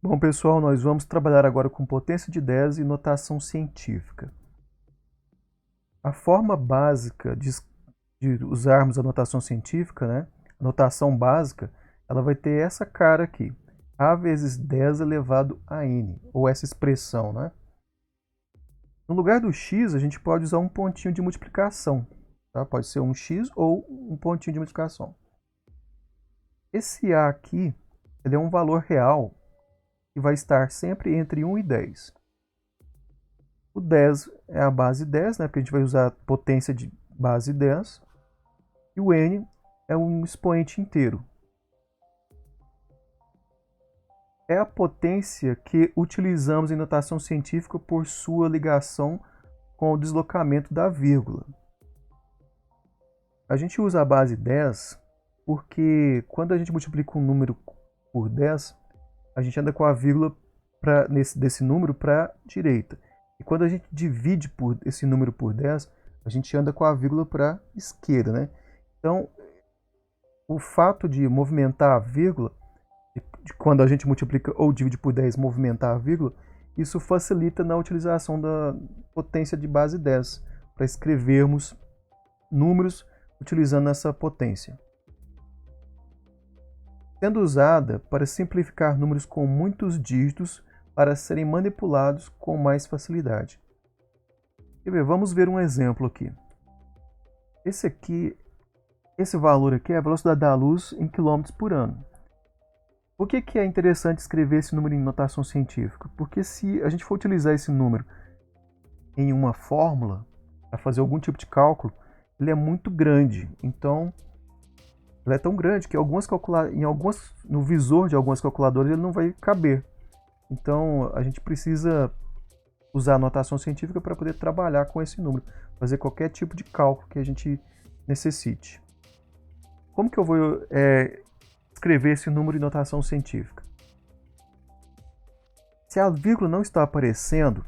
Bom, pessoal, nós vamos trabalhar agora com potência de 10 e notação científica. A forma básica de usarmos a notação científica, né? A notação básica, ela vai ter essa cara aqui, A vezes 10 elevado a N, ou essa expressão, né? No lugar do x, a gente pode usar um pontinho de multiplicação, tá? Pode ser um x ou um pontinho de multiplicação. Esse A aqui, ele é um valor real que vai estar sempre entre 1 e 10. O 10 é a base 10, né? Porque a gente vai usar a potência de base 10. E o n é um expoente inteiro. É a potência que utilizamos em notação científica por sua ligação com o deslocamento da vírgula. A gente usa a base 10 porque quando a gente multiplica um número por 10, a gente anda com a vírgula desse número para a direita. E quando a gente divide esse número por 10, a gente anda com a vírgula para a esquerda, né? Então, o fato de movimentar a vírgula, de quando a gente multiplica ou divide por 10, movimentar a vírgula, isso facilita na utilização da potência de base 10, para escrevermos números utilizando essa potência. Sendo usada para simplificar números com muitos dígitos para serem manipulados com mais facilidade. Vamos ver um exemplo aqui. Esse valor aqui é a velocidade da luz em quilômetros por ano. Por que é interessante escrever esse número em notação científica? Porque se a gente for utilizar esse número em uma fórmula, para fazer algum tipo de cálculo, ele é muito grande. Então, ele é tão grande que no visor de algumas calculadoras ele não vai caber. Então, a gente precisa usar a notação científica para poder trabalhar com esse número, fazer qualquer tipo de cálculo que a gente necessite. Como que eu vou escrever esse número em notação científica? Se a vírgula não está aparecendo,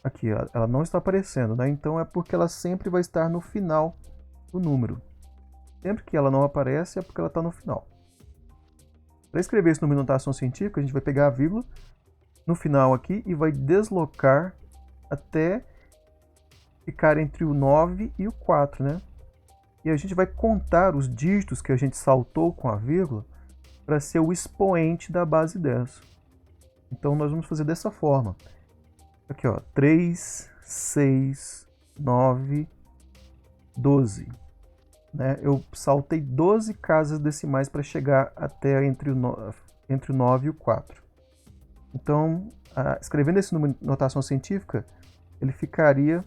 aqui ela não está aparecendo, né? Então é porque ela sempre vai estar no final do número. Sempre que ela não aparece é porque ela está no final. Para escrever esse número em notação científica, a gente vai pegar a vírgula no final aqui e vai deslocar até ficar entre o 9 e o 4, né? E a gente vai contar os dígitos que a gente saltou com a vírgula para ser o expoente da base 10. Então nós vamos fazer dessa forma. Aqui, ó, 3, 6, 9, 12. Né? Eu saltei 12 casas decimais para chegar até entre o 9 e o 4. Então, escrevendo esse número em notação científica, ele ficaria...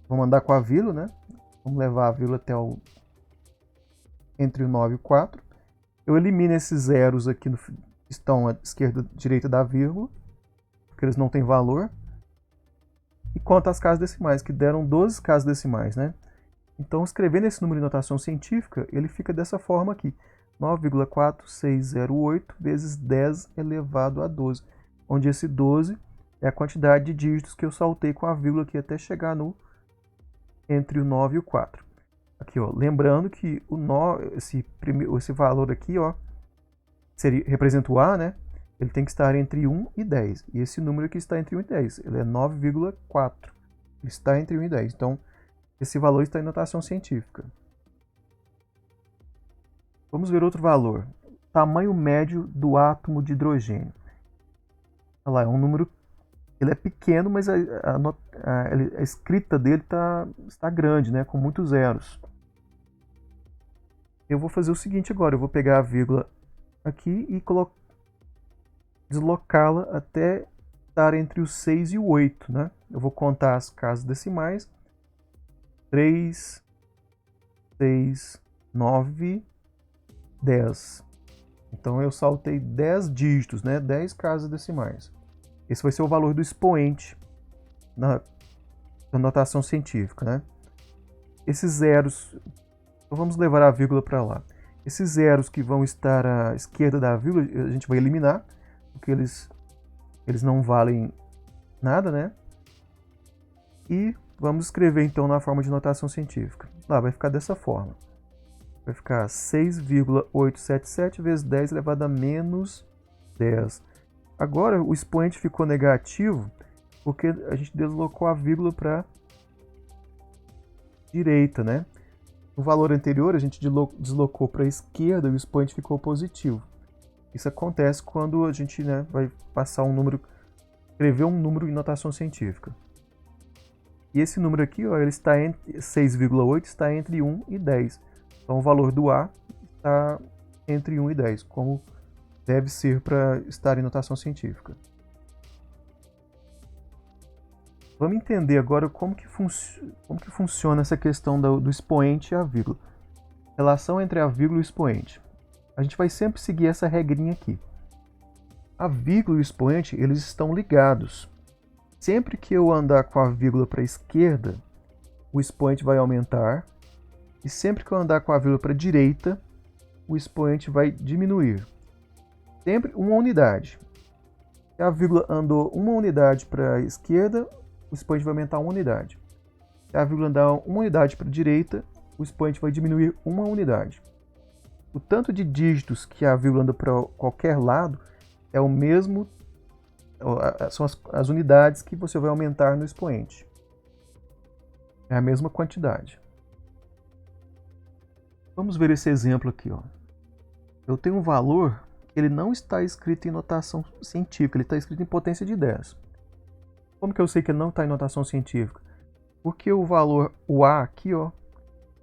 Vamos andar com a vírgula, né? Vamos levar a vírgula até entre o 9 e o 4. Eu elimino esses zeros aqui que estão à esquerda e direita da vírgula, porque eles não têm valor. E conto as casas decimais, que deram 12 casas decimais, né? Então, escrevendo esse número em notação científica, ele fica dessa forma aqui. 9,4608 vezes 10 elevado a 12. Onde esse 12 é a quantidade de dígitos que eu saltei com a vírgula aqui até chegar entre o 9 e o 4. Aqui, ó, lembrando que esse valor aqui, ó, representa o A, né? Ele tem que estar entre 1 e 10. E esse número aqui está entre 1 e 10. Ele é 9,4. Ele está entre 1 e 10. Então, esse valor está em notação científica. Vamos ver outro valor. Tamanho médio do átomo de hidrogênio. Olha lá, é um número... Ele é pequeno, mas a escrita dele está grande, né? Com muitos zeros. Eu vou fazer o seguinte agora. Eu vou pegar a vírgula aqui e deslocá-la até estar entre o 6 e o 8, né? Eu vou contar as casas decimais. 3, 6, 9, 10. Então eu saltei 10 dígitos, né? 10 casas decimais. Esse vai ser o valor do expoente na notação científica, né? Esses zeros, então vamos levar a vírgula para lá. Esses zeros que vão estar à esquerda da vírgula, a gente vai eliminar, porque eles não valem nada, né? E vamos escrever então na forma de notação científica. Lá vai ficar dessa forma. Vai ficar 6,877 vezes 10 elevado a menos 10. Agora o expoente ficou negativo porque a gente deslocou a vírgula para direita, né? No valor anterior a gente deslocou para a esquerda e o expoente ficou positivo. Isso acontece quando a gente, né, vai passar um número, escrever um número em notação científica. E esse número aqui, ó, ele está entre 6,8 está entre 1 e 10. Então o valor do A está entre 1 e 10, como deve ser para estar em notação científica. Vamos entender agora como que funciona essa questão do expoente e a vírgula. Relação entre a vírgula e o expoente. A gente vai sempre seguir essa regrinha aqui. A vírgula e o expoente, eles estão ligados. Sempre que eu andar com a vírgula para a esquerda, o expoente vai aumentar. E sempre que eu andar com a vírgula para a direita, o expoente vai diminuir. Sempre uma unidade. Se a vírgula andou uma unidade para a esquerda, o expoente vai aumentar uma unidade. Se a vírgula andar uma unidade para a direita, o expoente vai diminuir uma unidade. O tanto de dígitos que a vírgula anda para qualquer lado é o mesmo, são as unidades que você vai aumentar no expoente. É a mesma quantidade. Vamos ver esse exemplo aqui, ó. Eu tenho um valor, ele não está escrito em notação científica, ele está escrito em potência de 10. Como que eu sei que ele não está em notação científica? Porque o valor, o A aqui, ó,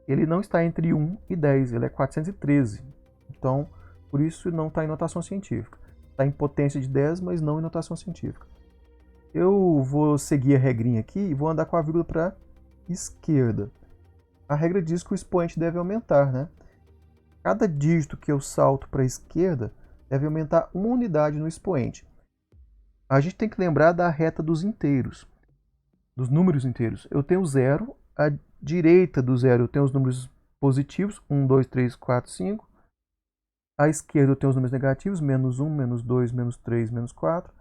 ele não está entre 1 e 10, ele é 413. Então, por isso não está em notação científica. Está em potência de 10, mas não em notação científica. Eu vou seguir a regrinha aqui e vou andar com a vírgula para a esquerda. A regra diz que o expoente deve aumentar, né? Cada dígito que eu salto para a esquerda deve aumentar uma unidade no expoente. A gente tem que lembrar da reta dos inteiros, dos números inteiros. Eu tenho 0, à direita do 0 eu tenho os números positivos, 1, 2, 3, 4, 5. À esquerda eu tenho os números negativos, menos 1, menos 2, menos 3, menos 4.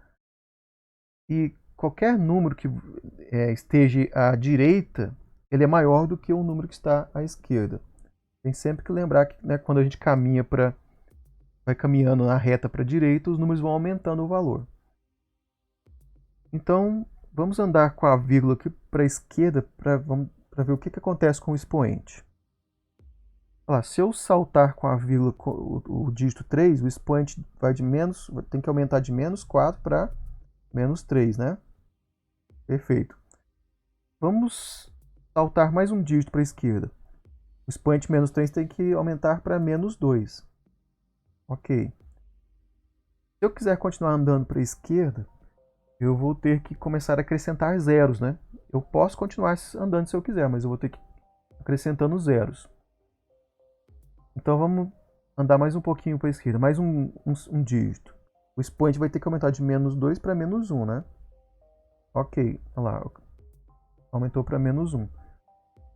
E qualquer número que esteja à direita, ele é maior do que o número que está à esquerda. Tem sempre que lembrar que, né, quando a gente vai caminhando na reta para a direita, os números vão aumentando o valor. Então, vamos andar com a vírgula aqui para a esquerda para ver o que acontece com o expoente. Olha lá, se eu saltar com a vírgula o dígito 3, o expoente tem que aumentar de menos 4 para menos 3, né? Perfeito. Vamos saltar mais um dígito para a esquerda. O expoente menos 3 tem que aumentar para menos 2. Ok. Se eu quiser continuar andando para a esquerda, eu vou ter que começar a acrescentar zeros, né? Eu posso continuar andando se eu quiser, mas eu vou ter que ir acrescentando zeros. Então vamos andar mais um pouquinho para a esquerda, mais um dígito. O expoente vai ter que aumentar de menos 2 para menos 1, né? Ok, olha lá, aumentou para menos 1.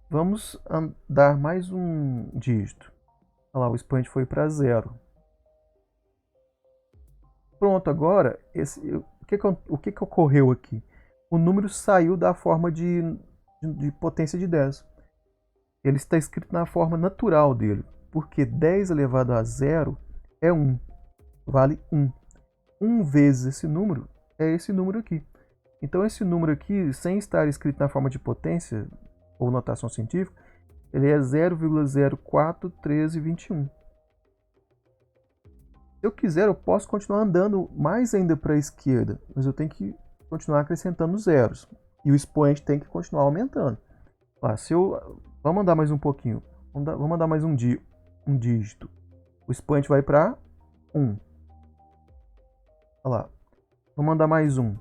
Vamos andar mais um dígito. Olha lá, o expoente foi para 0. Pronto, agora, o que ocorreu aqui? O número saiu da forma de potência de 10. Ele está escrito na forma natural dele, porque 10 elevado a 0 é 1, vale 1. 1 vezes esse número é esse número aqui. Então esse número aqui, sem estar escrito na forma de potência, ou notação científica, ele é 0,041321. Se eu quiser, eu posso continuar andando mais ainda para a esquerda, mas eu tenho que continuar acrescentando zeros. E o expoente tem que continuar aumentando. Lá, vamos andar mais um pouquinho. Vamos andar mais um dígito. O expoente vai para 1. Olha lá. Vamos andar mais um.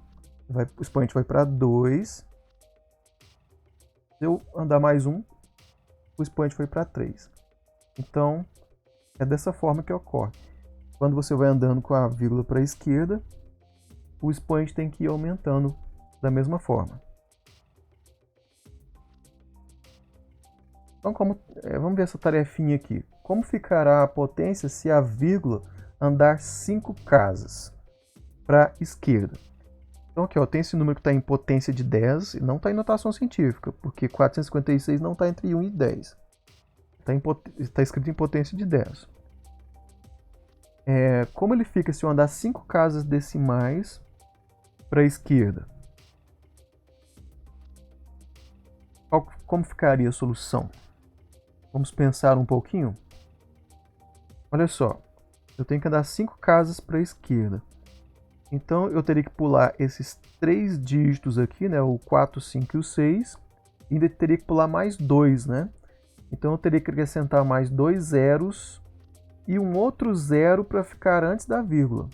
O expoente vai para 2. Se eu andar mais um, o expoente foi para 3. Então, é dessa forma que ocorre. Quando você vai andando com a vírgula para a esquerda, o expoente tem que ir aumentando da mesma forma. Então, vamos ver essa tarefinha aqui. Como ficará a potência se a vírgula andar 5 casas para a esquerda? Então aqui, ó, tem esse número que está em potência de 10 e não está em notação científica, porque 456 não está entre 1 e 10. Está escrito em potência de 10. Como ele fica se eu andar 5 casas decimais para a esquerda? Como ficaria a solução? Vamos pensar um pouquinho? Olha só, eu tenho que andar 5 casas para a esquerda. Então eu teria que pular esses 3 dígitos aqui, né? O 4, 5 e o 6. E ainda teria que pular mais 2, né? Então eu teria que acrescentar mais 2 zeros e um outro zero para ficar antes da vírgula.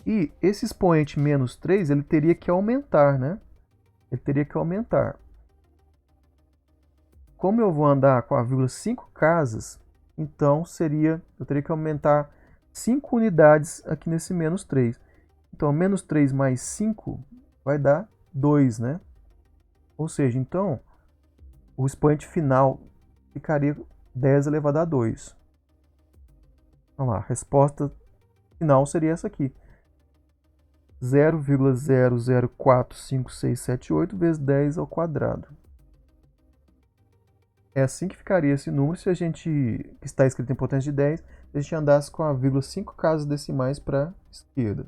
E esse expoente menos 3, ele teria que aumentar, né? Ele teria que aumentar. Como eu vou andar com a vírgula 5 casas, então eu teria que aumentar 5 unidades aqui nesse menos 3. Então, menos 3 mais 5 vai dar 2, né? Ou seja, então, o expoente final ficaria 10 elevado a 2. Vamos lá, a resposta final seria essa aqui. 0,004567,8 vezes 10 ao quadrado. É assim que ficaria esse número se a gente, que está escrito em potência de 10, se a gente andasse com a vírgula 5 casas decimais para a esquerda.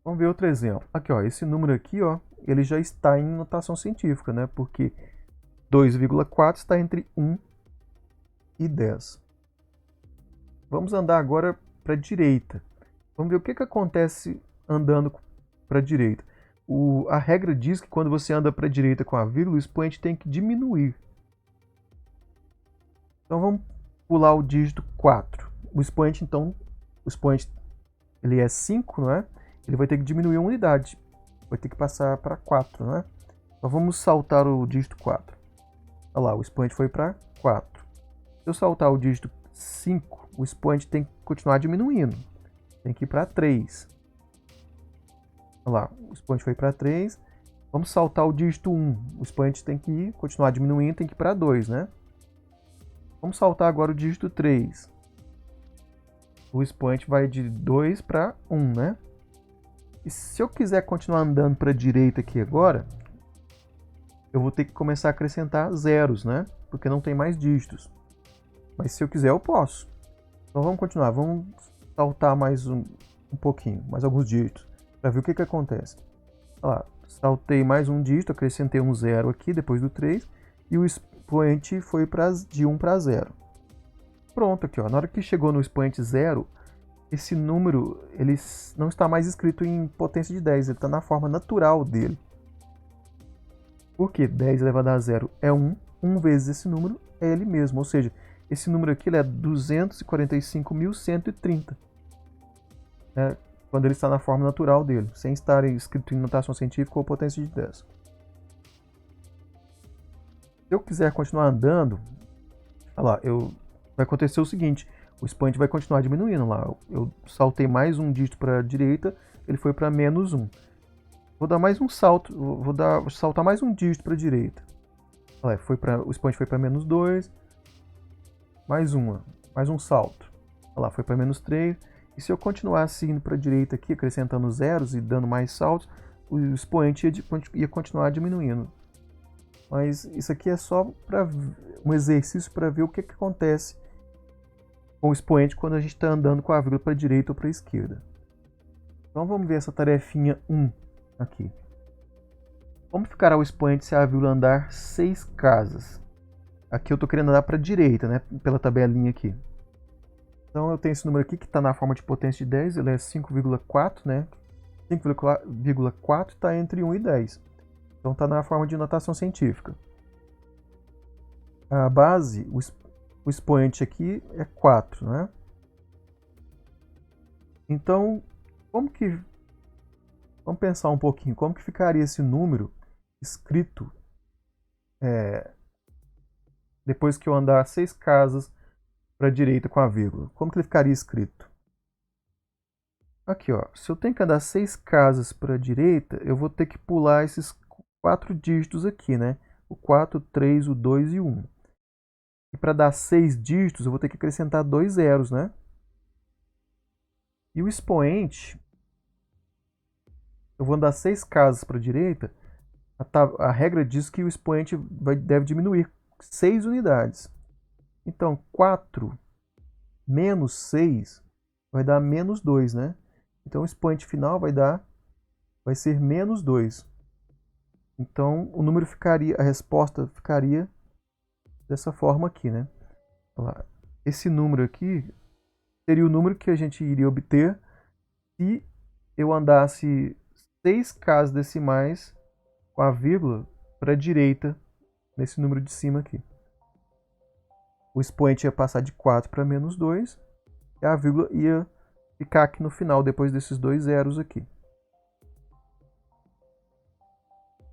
Vamos ver outro exemplo. Aqui, ó, esse número aqui, ó, ele já está em notação científica, né? Porque 2,4 está entre 1 e 10. Vamos andar agora para a direita. Vamos ver o que acontece andando para a direita. A regra diz que quando você anda para a direita com a vírgula, o expoente tem que diminuir. Então vamos pular o dígito 4. O expoente, então, ele é 5, não é? Ele vai ter que diminuir uma unidade. Vai ter que passar para 4, não é? Então vamos saltar o dígito 4. Olha lá, o expoente foi para 4. Se eu saltar o dígito 5, o expoente tem que continuar diminuindo. Tem que ir para 3. Olha lá, o expoente foi para 3. Vamos saltar o dígito 1. O expoente tem que continuar diminuindo, tem que ir para 2, né? Vamos saltar agora o dígito 3. O expoente vai de 2 para 1, né? E se eu quiser continuar andando para a direita aqui agora, eu vou ter que começar a acrescentar zeros, né? Porque não tem mais dígitos. Mas se eu quiser, eu posso. Então vamos continuar. Vamos saltar mais um pouquinho, mais alguns dígitos, para ver o que acontece. Olha lá, saltei mais um dígito, acrescentei um zero aqui depois do 3, e o expoente foi de 1 para 0. Pronto, aqui, ó. Na hora que chegou no expoente 0, esse número ele não está mais escrito em potência de 10, ele está na forma natural dele. Por quê? 10 elevado a 0 é 1, 1 vezes esse número é ele mesmo, ou seja, esse número aqui ele é 245.130, né? Quando ele está na forma natural dele, sem estar escrito em notação científica ou potência de 10. Se eu quiser continuar andando, olha lá, vai acontecer o seguinte, o expoente vai continuar diminuindo lá. Eu saltei mais um dígito para a direita, ele foi para menos 1. Vou dar mais um salto, vou saltar mais um dígito para a direita. Olha, o expoente foi para menos 2, mais um salto. Olha lá, foi para menos 3. E se eu continuasse indo para a direita aqui, acrescentando zeros e dando mais saltos, o expoente ia continuar diminuindo. Mas isso aqui é só para um exercício para ver o que acontece com o expoente quando a gente está andando com a vírgula para a direita ou para a esquerda. Então vamos ver essa tarefinha 1 aqui. Como ficará o expoente se a vírgula andar 6 casas? Aqui eu estou querendo andar para a direita, né? Pela tabelinha aqui. Então eu tenho esse número aqui que está na forma de potência de 10, ele é 5,4, né? 5,4 está entre 1 e 10. Então está na forma de notação científica. A base, o expoente aqui é 4, né? Então, vamos pensar um pouquinho, como que ficaria esse número escrito depois que eu andar 6 casas para a direita com a vírgula? Como que ele ficaria escrito? Aqui, ó, se eu tenho que andar 6 casas para a direita, eu vou ter que pular esses 4 dígitos aqui, né? O 4, 3, o 2 e o 1. E para dar 6 dígitos, eu vou ter que acrescentar 2 zeros, né? E o expoente, eu vou andar 6 casas para a direita, a regra diz que o expoente deve diminuir 6 unidades. Então, 4 menos 6 vai dar menos 2, né? Então, o expoente final vai ser menos 2. Então, o número ficaria, a resposta ficaria dessa forma aqui, né? Olha lá. Esse número aqui seria o número que a gente iria obter se eu andasse 6 casas decimais com a vírgula para a direita nesse número de cima aqui. O expoente ia passar de 4 para menos 2 e a vírgula ia ficar aqui no final, depois desses dois zeros aqui.